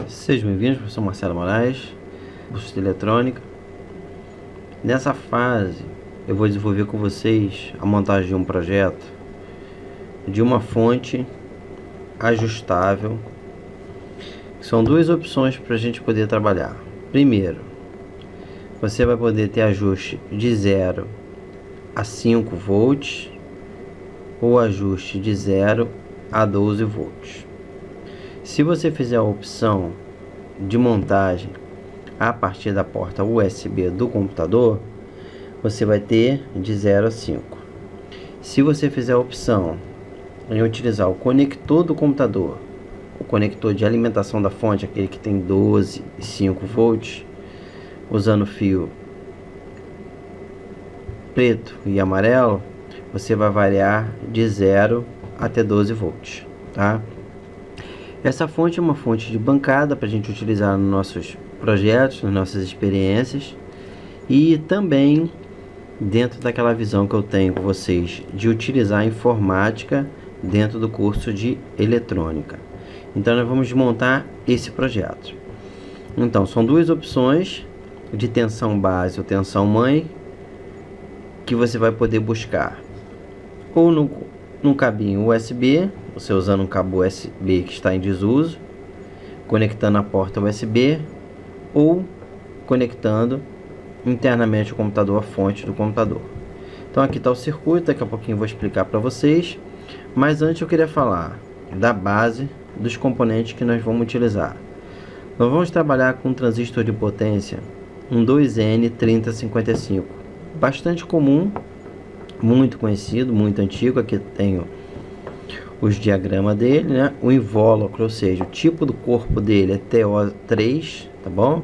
Sejam bem-vindos, professor Marcelo Moraes, curso de eletrônica. Nessa fase eu vou desenvolver com vocês a montagem de um projeto de uma fonte ajustável. São duas opções para a gente poder trabalhar. Primeiro, você vai poder ter ajuste de 0 a 5 volts ou ajuste de 0 a 12 volts. Se você fizer a opção de montagem a partir da porta USB do computador, você vai ter de 0 a 5. Se você fizer a opção em utilizar o conector do computador, o conector de alimentação da fonte, aquele que tem 12 e 5 volts, usando fio preto e amarelo, você vai variar de 0 até 12 volts, tá? Essa fonte é uma fonte de bancada para a gente utilizar nos nossos projetos, nas nossas experiências, e também dentro daquela visão que eu tenho com vocês de utilizar a informática dentro do curso de eletrônica. Então nós vamos montar esse projeto. Então são duas opções de tensão base ou tensão mãe que você vai poder buscar ou no cabinho USB, você usando um cabo USB que está em desuso, conectando a porta USB ou conectando internamente o computador à fonte do computador. Então aqui está o circuito, daqui a pouquinho eu vou explicar para vocês, mas antes eu queria falar da base dos componentes que nós vamos utilizar. Nós vamos trabalhar com um transistor de potência, um 2N3055, bastante comum, muito conhecido, muito antigo. Aqui tenho os diagramas dele, né? O invólucro, ou seja, o tipo do corpo dele é TO3, tá bom?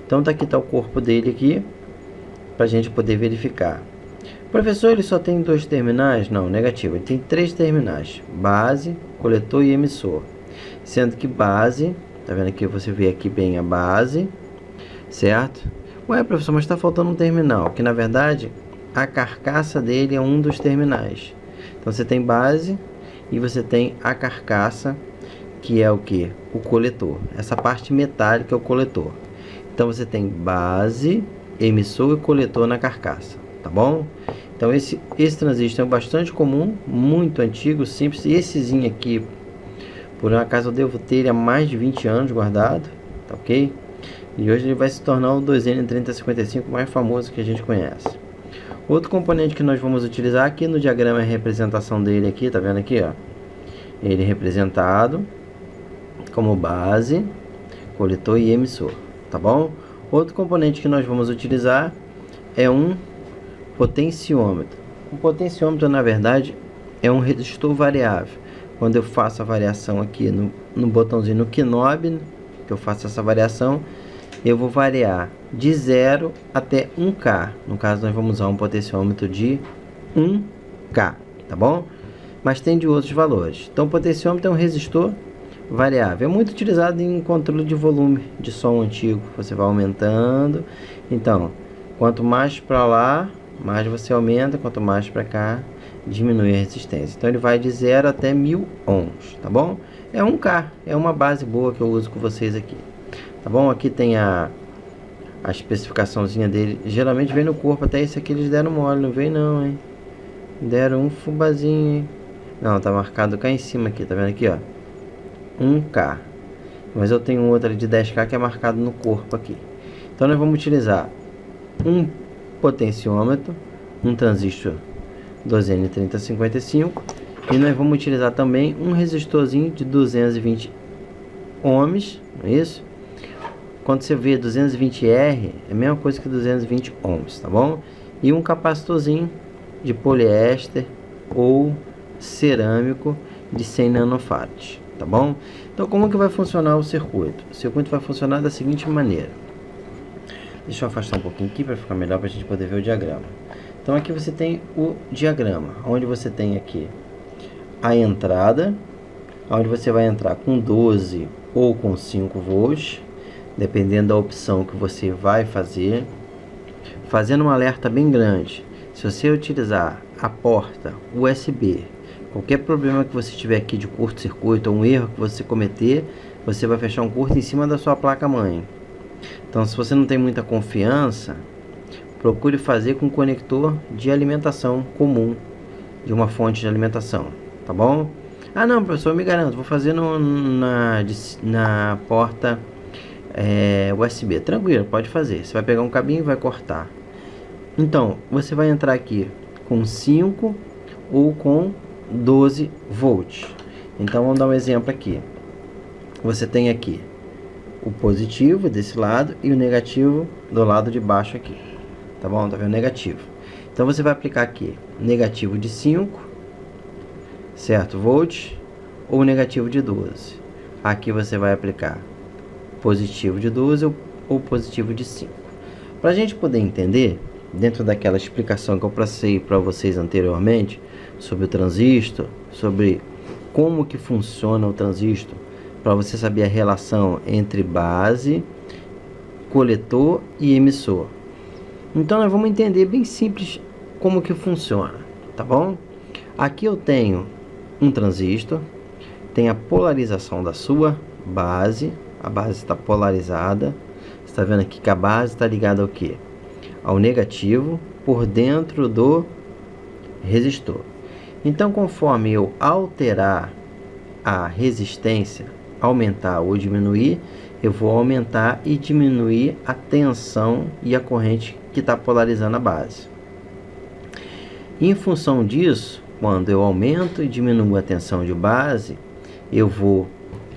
Então aqui está o corpo dele aqui, para a gente poder verificar. Professor, ele só tem 2 terminais? Não, negativo, ele tem 3 terminais: base, coletor e emissor. Sendo que base, tá vendo aqui, você vê aqui bem a base, certo? Ué, professor, mas está faltando um terminal, que na verdade a carcaça dele é um dos terminais. Então você tem base e você tem a carcaça, que é o que? O coletor. Essa parte metálica é o coletor. Então você tem base, emissor e coletor na carcaça, tá bom? Então esse transistor é bastante comum, muito antigo, simples. E essezinho aqui, por um acaso eu devo ter ele há mais de 20 anos guardado, tá ok? E hoje ele vai se tornar o 2N3055 mais famoso que a gente conhece. Outro componente que nós vamos utilizar aqui no diagrama é a representação dele aqui, tá vendo aqui, ó? Ele representado como base, coletor e emissor, tá bom? Outro componente que nós vamos utilizar é um potenciômetro. Um potenciômetro, na verdade, é um resistor variável. Quando eu faço a variação aqui no botãozinho, no knob, que eu faço essa variação, eu vou variar de 0 até 1K. No caso, nós vamos usar um potenciômetro de 1K, tá bom? Mas tem de outros valores. Então, o potenciômetro é um resistor variável. É muito utilizado em controle de volume de som antigo. Você vai aumentando. Então, quanto mais para lá, mais você aumenta. Quanto mais para cá, diminui a resistência. Então, ele vai de 0 até 1000 ohms, tá bom? É 1K. É uma base boa que eu uso com vocês aqui. Tá bom? Aqui tem a especificaçãozinha dele. Geralmente vem no corpo. Até esse aqui eles deram mole. Não veio não, hein? Deram um fubazinho, hein? Não, tá marcado cá em cima aqui. Tá vendo aqui, ó? 1K. Mas eu tenho outro ali de 10K que é marcado no corpo aqui. Então nós vamos utilizar um potenciômetro, um transistor 2N3055. E nós vamos utilizar também um resistorzinho de 220 ohms. Não é isso? Quando você vê 220R, é a mesma coisa que 220 ohms, tá bom? E um capacitorzinho de poliéster ou cerâmico de 100 nanofarads, tá bom? Então, como que vai funcionar o circuito? O circuito vai funcionar da seguinte maneira. Deixa eu afastar um pouquinho aqui para ficar melhor, para a gente poder ver o diagrama. Então, aqui você tem o diagrama, onde você tem aqui a entrada, onde você vai entrar com 12 ou com 5 volts, dependendo da opção que você vai fazer. Fazendo um alerta bem grande: se você utilizar a porta USB, qualquer problema que você tiver aqui de curto-circuito ou um erro que você cometer, você vai fechar um curto em cima da sua placa-mãe. Então, se você não tem muita confiança, procure fazer com conector de alimentação comum, de uma fonte de alimentação, tá bom? Ah não, professor, eu me garanto, vou fazer na porta USB. Tranquilo, pode fazer. Você vai pegar um cabinho e vai cortar. Então, você vai entrar aqui com 5 ou com 12 volts. Então, vamos dar um exemplo aqui. Você tem aqui o positivo desse lado e o negativo do lado de baixo aqui. Tá bom? Tá vendo? Negativo. Então, você vai aplicar aqui negativo de 5, certo? Volts, ou negativo de 12. Aqui você vai aplicar positivo de 12 ou positivo de 5. Para a gente poder entender, dentro daquela explicação que eu passei para vocês anteriormente, sobre o transistor, sobre como que funciona o transistor, para você saber a relação entre base, coletor e emissor. Então nós vamos entender bem simples como que funciona, tá bom? Aqui eu tenho um transistor, tem a polarização da sua base, a base está polarizada. Você está vendo aqui que a base está ligada ao que? Ao negativo por dentro do resistor. Então, conforme eu alterar a resistência, aumentar ou diminuir, eu vou aumentar e diminuir a tensão e a corrente que está polarizando a base. Em função disso, quando eu aumento e diminuo a tensão de base, eu vou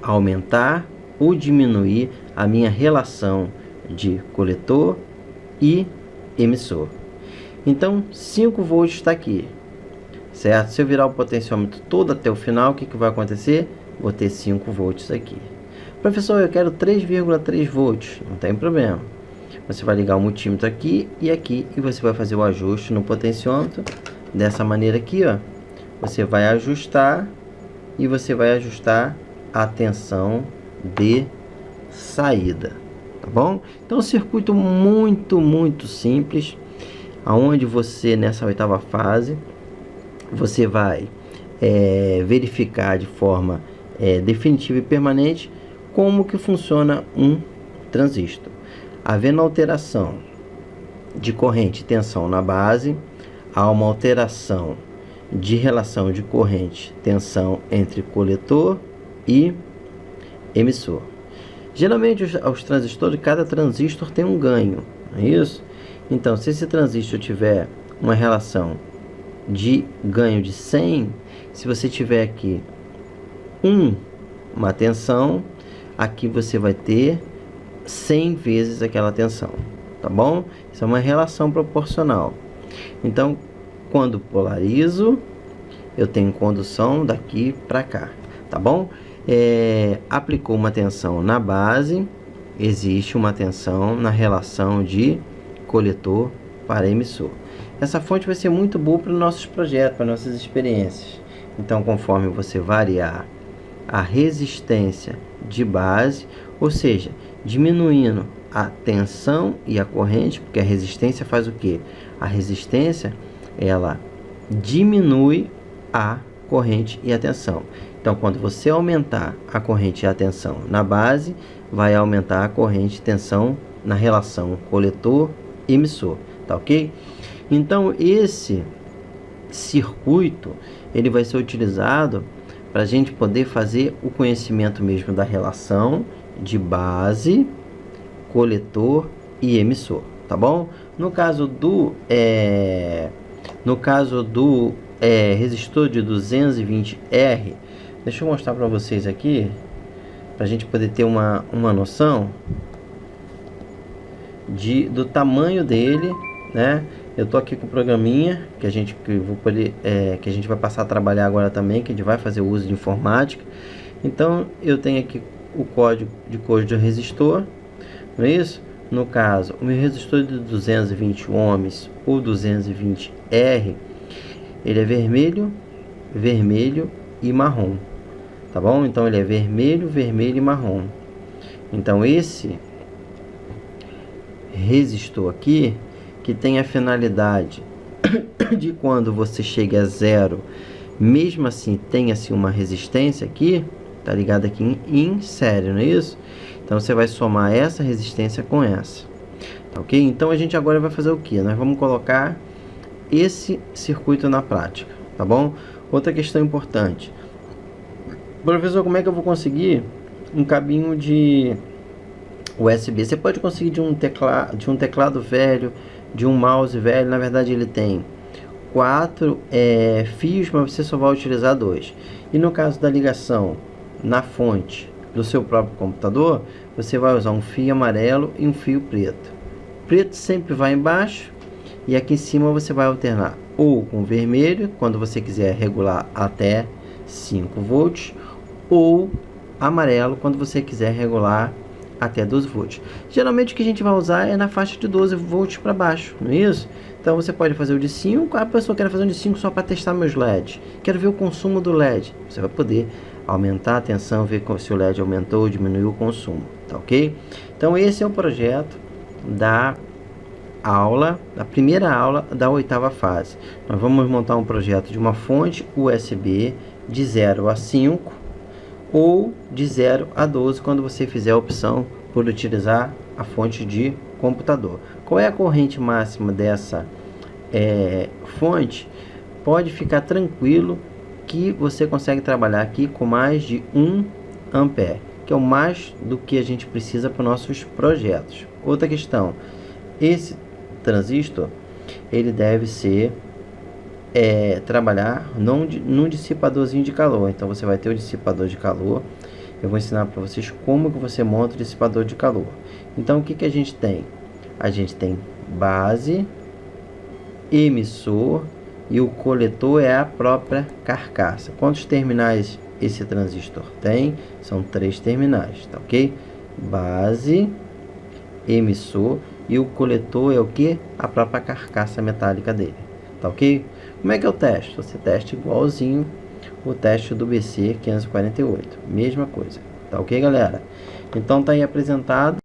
aumentar ou diminuir a minha relação de coletor e emissor. Então, 5 volts está aqui, certo? Se eu virar o potenciômetro todo até o final, o que vai acontecer? Vou ter 5 volts aqui. Professor, eu quero 3,3 volts. Não tem problema. Você vai ligar o multímetro aqui e você vai fazer o ajuste no potenciômetro. Dessa maneira aqui, ó. Você vai ajustar e você vai ajustar a tensão de saída, tá bom? Então, um circuito muito simples, aonde você, nessa oitava fase, você vai verificar de forma definitiva e permanente como que funciona um transistor. Havendo alteração de corrente e tensão na base, há uma alteração de relação de corrente e tensão entre coletor e emissor. Geralmente os transistores, cada transistor tem um ganho, não é isso? Então, se esse transistor tiver uma relação de ganho de 100, se você tiver aqui uma tensão, aqui você vai ter 100 vezes aquela tensão, tá bom? Isso é uma relação proporcional. Então, quando polarizo, eu tenho condução daqui para cá, tá bom? Aplicou uma tensão na base, existe uma tensão na relação de coletor para emissor. Essa fonte vai ser muito boa para os nossos projetos, para nossas experiências. Então, conforme você variar a resistência de base, ou seja, diminuindo a tensão e a corrente, porque a resistência faz o quê? A resistência, ela diminui a corrente e a tensão. Então, quando você aumentar a corrente e a tensão na base, vai aumentar a corrente e tensão na relação coletor e emissor, tá ok? Então, esse circuito, ele vai ser utilizado para a gente poder fazer o conhecimento mesmo da relação de base, coletor e emissor, tá bom? No caso do resistor de 220R, deixa eu mostrar para vocês aqui, para a gente poder ter uma noção do tamanho dele, né? Eu tô aqui com o programinha que a gente vai passar a trabalhar agora também, que a gente vai fazer o uso de informática. Então eu tenho aqui o código do resistor, não é isso? No caso, o meu resistor de 220 ohms ou 220R, ele é vermelho, vermelho e marrom, tá bom? Então ele é vermelho, vermelho e marrom. Então esse resistor aqui, que tem a finalidade de quando você chega a zero, mesmo assim tenha-se uma resistência aqui, tá ligado aqui em série, não é isso? Então você vai somar essa resistência com essa, tá ok? Então a gente agora vai fazer o que? Nós vamos colocar esse circuito na prática, tá bom? Outra questão importante: professor, como é que eu vou conseguir um cabinho de USB? Você pode conseguir de um teclado velho, de um mouse velho. Na verdade ele tem 4 fios, mas você só vai utilizar 2. E no caso da ligação na fonte do seu próprio computador, você vai usar um fio amarelo e um fio preto. Preto sempre vai embaixo, e aqui em cima você vai alternar ou com vermelho, quando você quiser regular até 5 volts, ou amarelo, quando você quiser regular até 12 volts. Geralmente o que a gente vai usar é na faixa de 12 volts para baixo, não é isso? Então você pode fazer o de 5, a pessoa quer fazer um de 5 só para testar meus LEDs. Quero ver o consumo do LED. Você vai poder aumentar a tensão, ver se o LED aumentou ou diminuiu o consumo, tá ok? Então esse é o projeto da primeira aula da 8ª fase. Nós vamos montar um projeto de uma fonte USB de 0 a 5 ou de 0 a 12, quando você fizer a opção por utilizar a fonte de computador. Qual é a corrente máxima dessa fonte? Pode ficar tranquilo que você consegue trabalhar aqui com mais de 1 ampere, que é o mais do que a gente precisa para os nossos projetos. Outra questão: esse transistor ele deve ser trabalhar num dissipadorzinho de calor. Então você vai ter o dissipador de calor. Eu vou ensinar para vocês como que você monta o dissipador de calor. Então o que que a gente tem? A gente tem base, emissor, e o coletor é a própria carcaça. Quantos terminais esse transistor tem? São 3 terminais, tá ok? Base, emissor, e o coletor é o que? A própria carcaça metálica dele, tá ok? Como é que eu testo? Você testa igualzinho o teste do BC548, mesma coisa, tá ok, galera? Então tá aí apresentado.